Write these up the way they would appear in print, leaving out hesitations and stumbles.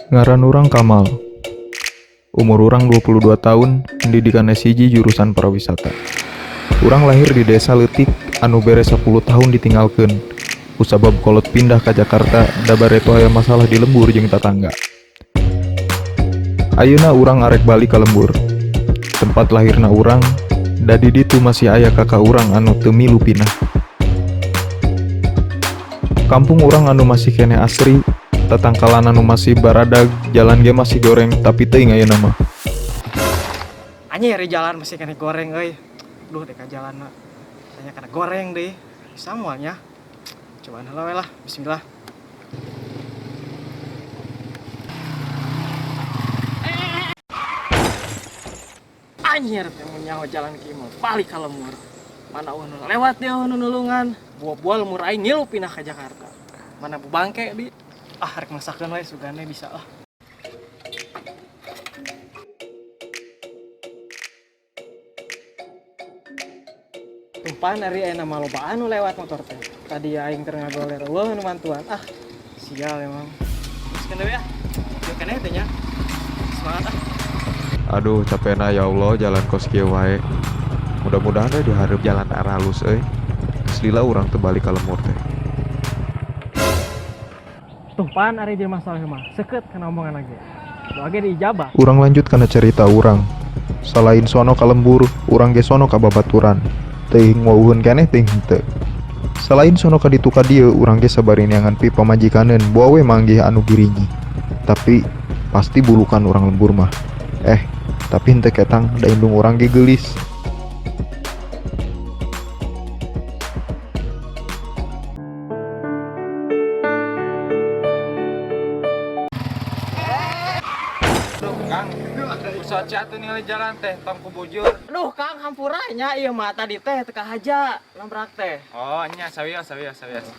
Ngaran urang Kamal. Umur urang 22 tahun, pendidikan S1 jurusan pariwisata. Urang lahir di desa leutik anu beres 10 tahun ditinggalkeun. Kusabab kolot pindah ka Jakarta da bareto aya masalah di lembur jeung tatangga. Ayeuna urang arek balik ka lembur. Tempat lahirna urang, da di ditu masih aya kakak urang anu teu milu pindah. Kampung urang anu masih keneh asri, tatangkalan anu masih baradag, jalan ge masih goreng tapi teuing ayeuna mah. Anjir jalan masih kena goreng euy. Duh dek jalan mah. Tanya kena goreng deh. Bisa moalnya. Cobaan heula we lah. Bismillah. Anjir teh mun nyaho jalan kieu mah balik ka lemur. Mana eueuh nu lewat dia nu nulungan. Buah-buah lemur aing ngilu pindah ka Jakarta. Mana bu bangke di. Ah rek masakeun we sugane bisa lah. Tumpahan dari enak malobaan nu lewat motor teh. Tadi aing keur ngagoler eueuh nu mantuan. Ah, sial emang. Geus dewe ya. Yuk keneh teh nya. Semangat ah. Aduh capekna ya Allah jalan kos kieu wae. Mudah-mudahan we dihareup jalan arah halus euy. Selila urang teu balik ka lemur teh. Tumpahan ari jeung masalah mah. Seukeut kana omongan lagi. Doa ge diijabah. Urang lanjut kana cerita urang. Salain sono ka lembur, urang ge sono ka babaturan. Teuing wauheun keneh teuing henteu. Salain sono ka ditu ka dieu, urang ge sabari neangan pi pamajikaneun boa we manggih anu girinyi. Tapi pasti bulukan urang lembur mah. Tapi henteu ketang da indung urang ge geulis. Kang, usaha atuh ningali jalan teh tong kubujur. Aduh, Kang, hampura nya ieu mah tadi teh teu kahaja lambrak teh. Oh, nya sawios.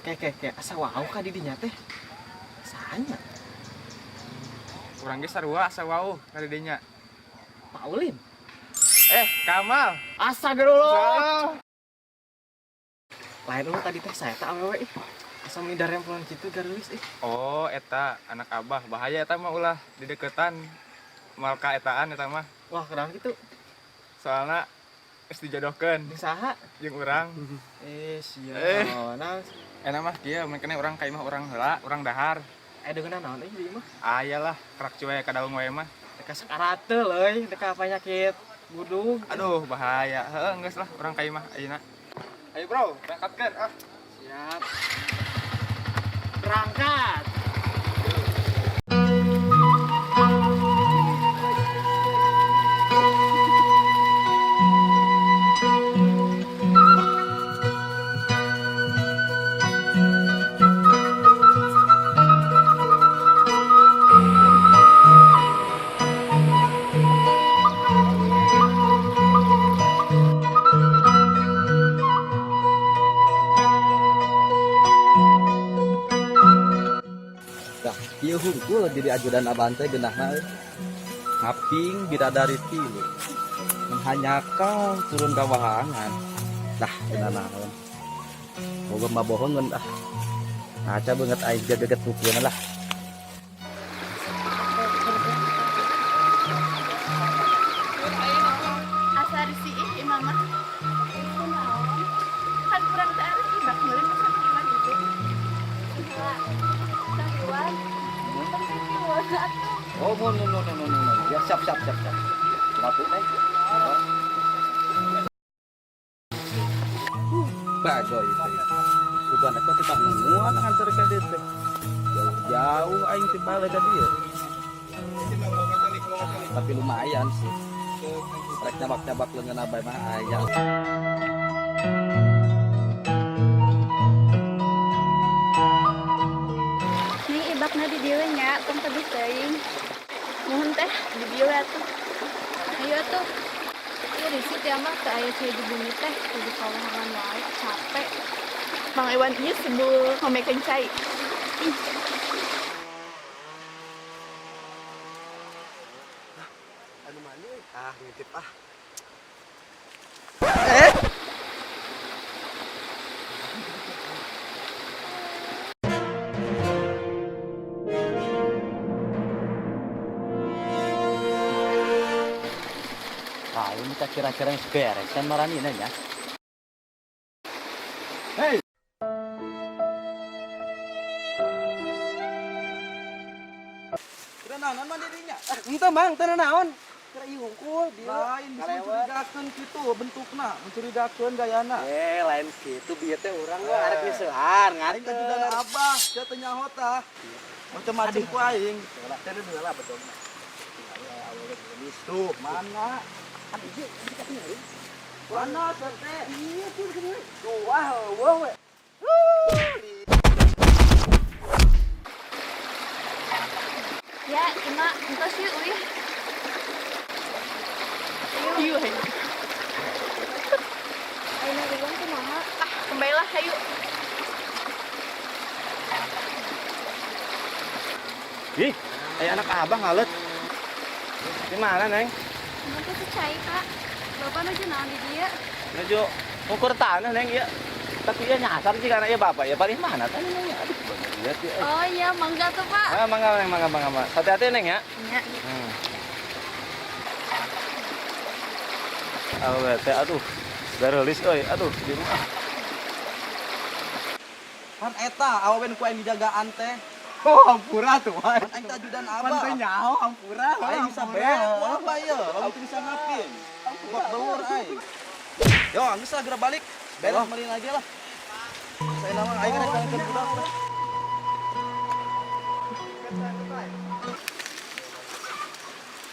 Ke asa wau ka di dinya teh. Sahanya? Urang ge sarua asa wau ka didinya. Paulin. Kamal. Astagfirullah. Lain lu tadi teh saya tak awewe ih. Asa ngidar rempolan kitu garulis ih. Oh, eta anak Abah. Bahaya eta mah ulah di deketan. Malka etaan eta mah. Wah, kenapa gitu? Soalna geus dijodohkeun Di saha? jeung urang. Sial. Nah, Eta mah kieu mun keneh urang ka imah urang heula, urang dahar. deungeunna naon ieu di mah? Ayalah, kerak cuek ka daun wae mah. Teka sakarat teh leuy, teka penyakit budug. Aduh, bahaya. Heuh, geus lah urang ka imah ayeuna. Ayo, Bro, berangkatkeun ah. Siap. Berangkat. Ieu hungkul diri ajudan abang teh geunahna ngaping bidadari tilu menghanyakal turun ka wahangan dah geunah naon boga mabohongeun ah aca beungeut aing geget bukeun lah Asar si imam mah kan kurang tarik ibak mulai masa gimana gitu sahuan oh no ya siap lapu naik bagoy teh sudah nak kita nuan nganter ka dieu teh jauh aing teh bale ka dieu tapi lumayan sih rek nyabak-nyabak leungeun abah mah aya nih ibakna di dieu nya tong teu teuing mohon teh di dieu atuh ayo atuh ieu risik ya mah teu aya cai di bumi teh kudu kawahangan wae capek Mang Iwan ieu sebul ngomekeun cai anu mani ngintip kita kira-kira yang beres kan marani nanya. Hei. Kira naon mah dirinya? Entah bang, tenan naon. Kira ieu hungkul dia. Lain mencurigakeun kitu bentukna, mencurigakeun gayana. Lain kitu bieu teh urang mah arek miseuhan Aing teh juga abah, dia teh nyaho tah. Macam-macam ku aing. Teh heula betul. Tuh, mana? Mana teh? Iya tuh gini. Tuh wah we. Ya, Ima, entos yuk, wih. Ayo. Ayo naruhan kumaha. Kembalilah, ayo. Ih, aya anak abah ngalet. Di mana, Neng? Nanti secai, Kak. Bapak nuju naon di dia. Menuju ukur tanah, Neng, ya. Tapi ya nyasar sih karena ya Bapak, ya paling mana tadi Neng ya. Aduh, bener lihat ya. Oh iya, mangga tuh, Pak. Mangga, Neng, mangga. Hati-hati, Neng, ya. Ya. Aduh, garelis euy. Aduh, di rumah. Kan eta awewen ku aing dijagaan teh. Oh, hampura tuh. Kan aing teh ajudan abah. Pan teh nyaho hampura. Aing bisa beak ku abah ye, lamun teu bisa ngapin. Bok belur aing. Yo, geus lah geura balik. Beres melin lagi lah. Saya nama aing rek balikin budak.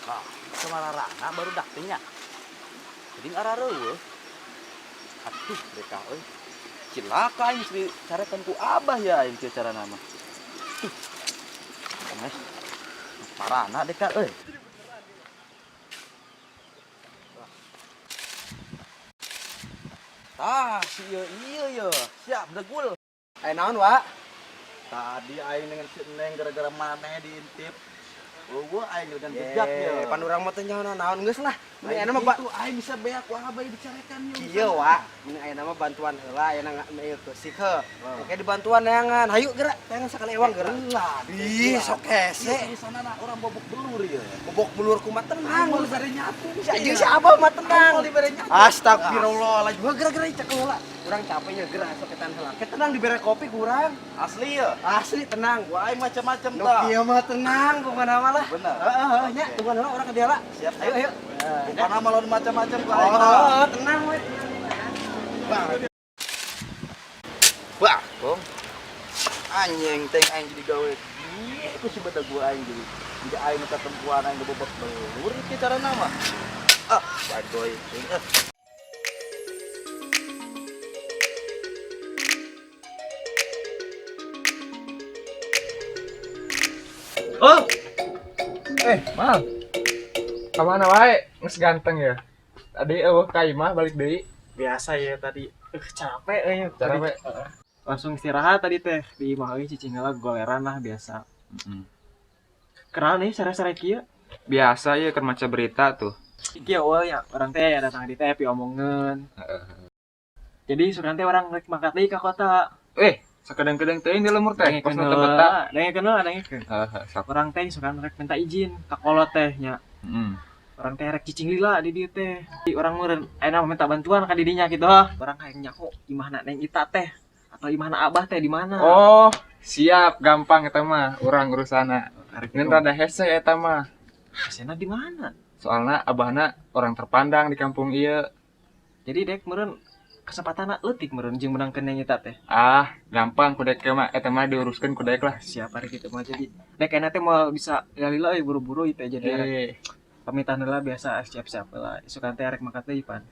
Nah, semararana baru daktingnya. Jadi ngarareueuh. Atuh mereka euy. Cilaka aing mesti carekan ku abah ya aing kieu cara nama. Mas. Parana dekat euy. Tah, si ieu siap degul. Ayo naon, Wak? Tadi aing dengan si Neng gara-gara maneh diintip. Eueuh aing dengan jejak ye. Pan urang mah teh nyaho naon geus lah. Mending Aing ayeuna mah itu aing bisa beak ku abah dicarekan ye. Iya, Wak. Mending ayeuna mah bantuan heula, ayeuna ieu keusik he. Oke dibantuan neangan. Hayu geura, teangan sakali ewang geura. Lah, Ih, sok hese. di sana orang bobok belur ye. Bobok belur kumat tenang. Mau dibere nyatu Si anjing si Abah mah tenang. Mau dibere nyatu. Astagfirullah. Gua geura-geura cek heula. Urang capeknya geura sok ketan heula. Ke tenang dibere kopi ku urang. Asli ye. Asli tenang. Wah, aing macam-macam Nu tah. kieu mah tenang pokona mah lah. Bener. Heeh, nya tungguan heula urang ka dieu lah. Siap, Ayo, ayo. Bukan malon macam-macam ku aing. Oh, tenang we. Wah, Bang. Anjing teng aing jadi gawe. Ieu si beda gua aing jadi. Jadi aing eta tempuan aing bobot belur ieu cara nama. Badoy. Oh. Mal. Kemana wae? Geus ganteng ya. Tadi eueuh ka imah balik deui. Biasa ya tadi. Capek euy. Capek. Langsung istirahat tadi teh di imah euy cicing heula goleran lah biasa. Kenal nih sare-sare kieu? Biasa ya keur maca berita tuh. Kieu euy ya orang teh datang di teh omongkeun. Jadi sugan teh orang rek mangkat deui ka kota. Sakedeng-kedeng teuing di lemur teh. Pas nu Dengekeun teu betah. dengekeun. Sok. Orang teh sugan rek minta izin ka kolot teh nya. Orang teh rek cicing lila di dieu teh. Orang meureun ayeuna minta bantuan ka didinya gitu. Orang kayak nyaho imahna Neng Ita teh atau imahna Abah teh di mana. Oh, siap, gampang eta mah urang urusana. Ngan rada hese eta mah. Hasena di mana? Soalna abahna orang terpandang di kampung ieu. Jadi dek meureun kesempatan leutik meureun jeung menangkeun Neng Ita teh. Gampang ku dek mah eta mah diuruskeun ku dek lah. Siap hari kitu mah jadi. Dek enak teh mau bisa lila euy buru-buru ieu teh jadi pamitan heula biasa siap-siap heula. Isukan teh arek mangkat deui pan.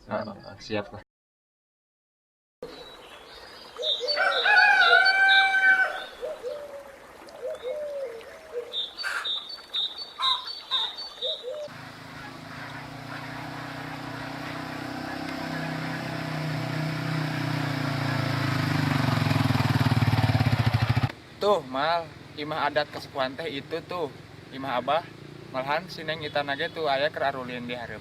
Siap lah. Tuh, Mal, imah adat kesukuan teh itu tuh, imah Abah. Malahan si Neng Ita nage tuh aya keur arulin di hareup.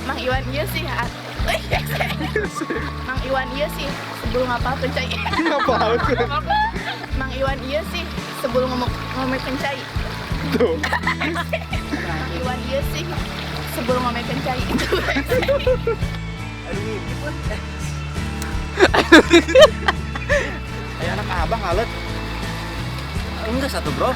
Mang Iwan iya sih. Mang Iwan iya sih sebelum apa kencai. Mang Iwan iya sih sebelum ngomong kencai. Tuh. Mang Iwan iya sih sebelum ngomong kencai itu. Ayo anak abang halet. Enggak satu bro.